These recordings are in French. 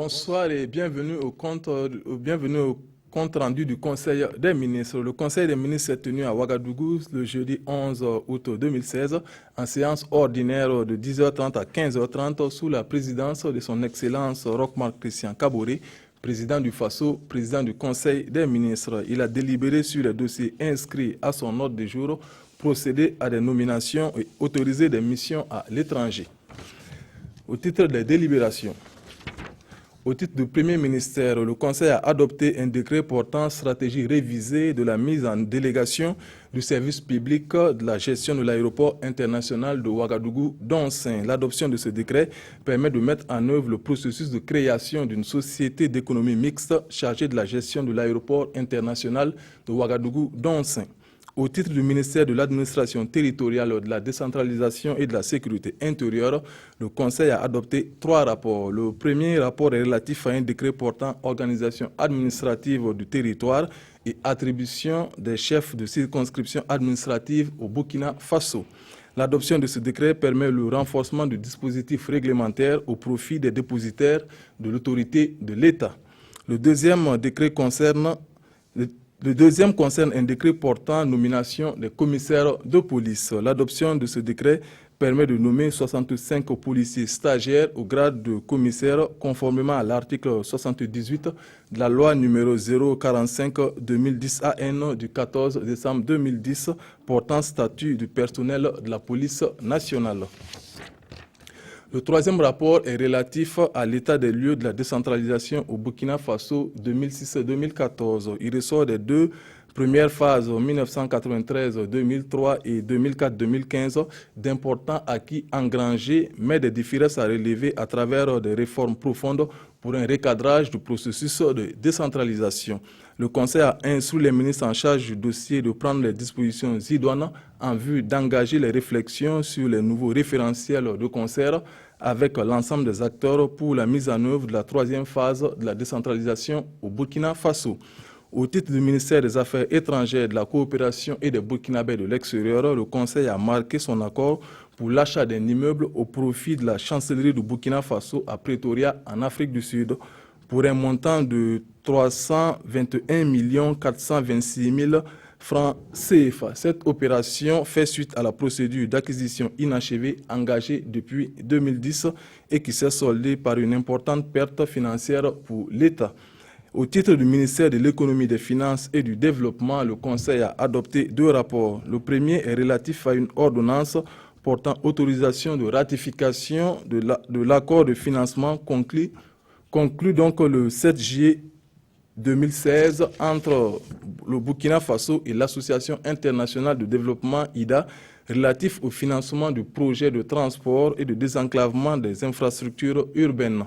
Bonsoir et bienvenue au compte rendu du Conseil des ministres. Le Conseil des ministres s'est tenu à Ouagadougou le jeudi 11 août 2016 en séance ordinaire de 10h30 à 15h30 sous la présidence de son Excellence Roch-Marc Christian Kaboré, président du FASO, président du Conseil des ministres. Il a délibéré sur les dossiers inscrits à son ordre du jour, procédé à des nominations et autorisé des missions à l'étranger. Au titre des délibérations, au titre du Premier ministère, le Conseil a adopté un décret portant stratégie révisée de la mise en délégation du service public de la gestion de l'aéroport international de Ouagadougou-Donsin. L'adoption de ce décret permet de mettre en œuvre le processus de création d'une société d'économie mixte chargée de la gestion de l'aéroport international de Ouagadougou-Donsin. Au titre du ministère de l'administration territoriale, de la décentralisation et de la sécurité intérieure, le Conseil a adopté 3 rapports. Le premier rapport est relatif à un décret portant organisation administrative du territoire et attribution des chefs de circonscription administrative au Burkina Faso. L'adoption de ce décret permet le renforcement du dispositif réglementaire au profit des dépositaires de l'autorité de l'État. Le deuxième concerne un décret portant nomination des commissaires de police. L'adoption de ce décret permet de nommer 65 policiers stagiaires au grade de commissaire conformément à l'article 78 de la loi numéro 045-2010 AN du 14 décembre 2010 portant statut du personnel de la police nationale. Le troisième rapport est relatif à l'état des lieux de la décentralisation au Burkina Faso 2006-2014. Il ressort des 2 premières phases 1993-2003 et 2004-2015 d'importants acquis engrangés, mais des différences à relever à travers des réformes profondes pour un recadrage du processus de décentralisation. Le Conseil a instruit les ministres en charge du dossier de prendre les dispositions idoines en vue d'engager les réflexions sur les nouveaux référentiels de concert avec l'ensemble des acteurs pour la mise en œuvre de la 3e phase de la décentralisation au Burkina Faso. Au titre du ministère des Affaires étrangères, de la coopération et des Burkinabés de l'extérieur, le Conseil a marqué son accord pour l'achat d'un immeuble au profit de la chancellerie du Burkina Faso à Pretoria, en Afrique du Sud, pour un montant de 321 426 000 francs CFA. Cette opération fait suite à la procédure d'acquisition inachevée engagée depuis 2010 et qui s'est soldée par une importante perte financière pour l'État. Au titre du ministère de l'économie, des finances et du développement, le Conseil a adopté 2 rapports. Le premier est relatif à une ordonnance portant autorisation de ratification de l'accord de financement conclu donc le 7 juillet 2016 entre le Burkina Faso et l'Association internationale de développement IDA relatif au financement du projet de transport et de désenclavement des infrastructures urbaines.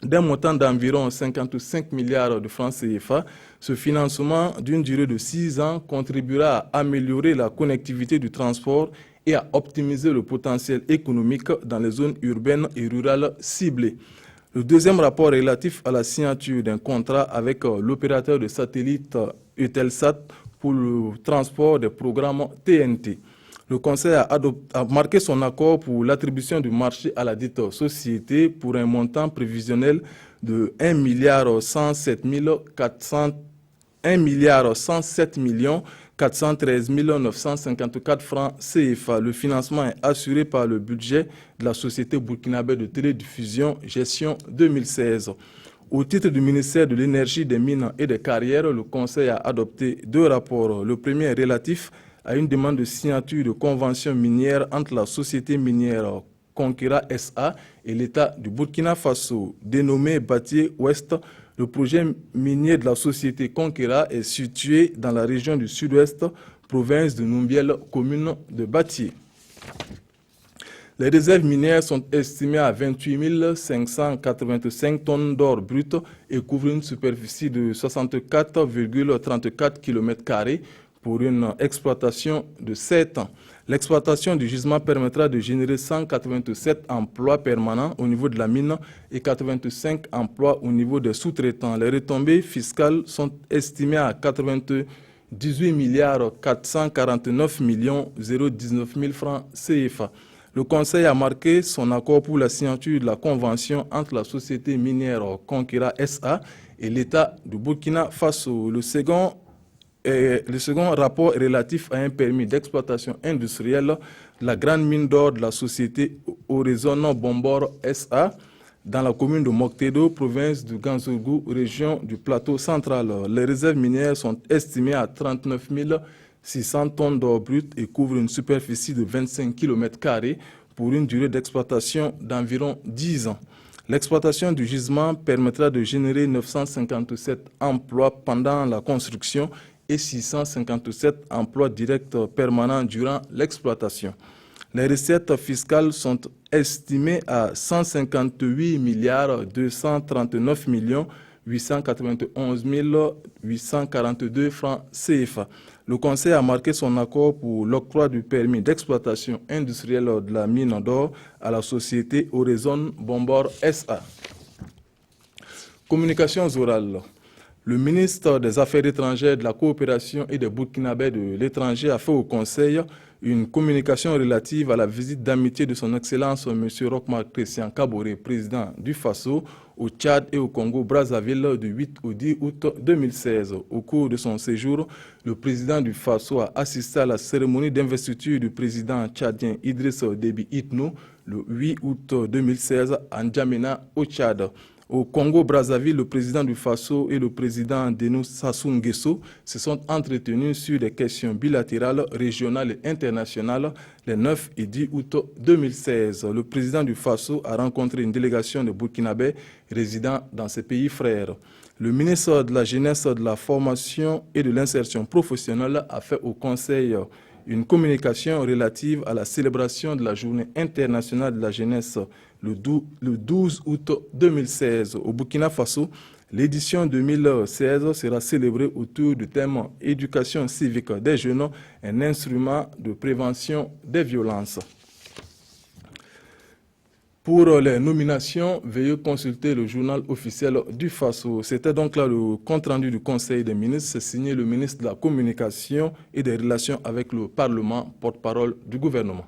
D'un montant d'environ 55 milliards de francs CFA, ce financement d'une durée de 6 ans contribuera à améliorer la connectivité du transport et à optimiser le potentiel économique dans les zones urbaines et rurales ciblées. Le deuxième rapport est relatif à la signature d'un contrat avec l'opérateur de satellite Eutelsat pour le transport des programmes TNT. Le Conseil a marqué son accord pour l'attribution du marché à la dite société pour un montant prévisionnel de 1,107 413 954 francs CFA. Le financement est assuré par le budget de la Société burkinabé de télédiffusion gestion 2016. Au titre du ministère de l'Énergie, des Mines et des Carrières, le Conseil a adopté 2 rapports. Le premier est relatif à une demande de signature de convention minière entre la société minière Konkera SA et l'État du Burkina Faso. Dénommé Batié Ouest, le projet minier de la société Konkera est situé dans la région du Sud-Ouest, province de Numbiel, commune de Batié. Les réserves minières sont estimées à 28 585 tonnes d'or brut et couvrent une superficie de 64,34 km² pour une exploitation de 7 ans. L'exploitation du gisement permettra de générer 187 emplois permanents au niveau de la mine et 85 emplois au niveau des sous-traitants. Les retombées fiscales sont estimées à 98 449 019 000 francs CFA. Le Conseil a marqué son accord pour la signature de la convention entre la société minière Konkera SA et l'État du Burkina Faso. Le second rapport est relatif à un permis d'exploitation industrielle de la grande mine d'or de la société Horizon Bombor SA dans la commune de Moctedo, province du Ganzougou, région du plateau central. Les réserves minières sont estimées à 39 600 tonnes d'or brut et couvrent une superficie de 25 km² pour une durée d'exploitation d'environ 10 ans. L'exploitation du gisement permettra de générer 957 emplois pendant la construction et 657 emplois directs permanents durant l'exploitation. Les recettes fiscales sont estimées à 158 239 891 842 francs CFA. Le Conseil a marqué son accord pour l'octroi du permis d'exploitation industrielle de la mine d'or à la société Horizon Bombor SA. Communications orales. Le ministre des Affaires étrangères, de la coopération et des Burkinabés de l'étranger a fait au Conseil une communication relative à la visite d'amitié de son Excellence M. Roch-Marc Christian Kaboré, président du Faso, au Tchad et au Congo-Brazzaville du 8 au 10 août 2016. Au cours de son séjour, le président du Faso a assisté à la cérémonie d'investiture du président tchadien Idriss Déby Itno le 8 août 2016 à N'Djamena, au Tchad. Au Congo-Brazzaville, le président du Faso et le président Denis Sassou Nguesso se sont entretenus sur des questions bilatérales, régionales et internationales les 9 et 10 août 2016. Le président du Faso a rencontré une délégation de Burkinabés résidant dans ces pays frères. Le ministre de la Jeunesse, de la Formation et de l'Insertion professionnelle a fait au Conseil une communication relative à la célébration de la Journée internationale de la jeunesse le 12 août 2016. Au Burkina Faso, l'édition 2016 sera célébrée autour du thème « Éducation civique des jeunes, un instrument de prévention des violences ». Pour les nominations, veuillez consulter le journal officiel du Faso. C'était donc là le compte-rendu du Conseil des ministres, signé le ministre de la Communication et des Relations avec le Parlement, porte-parole du gouvernement.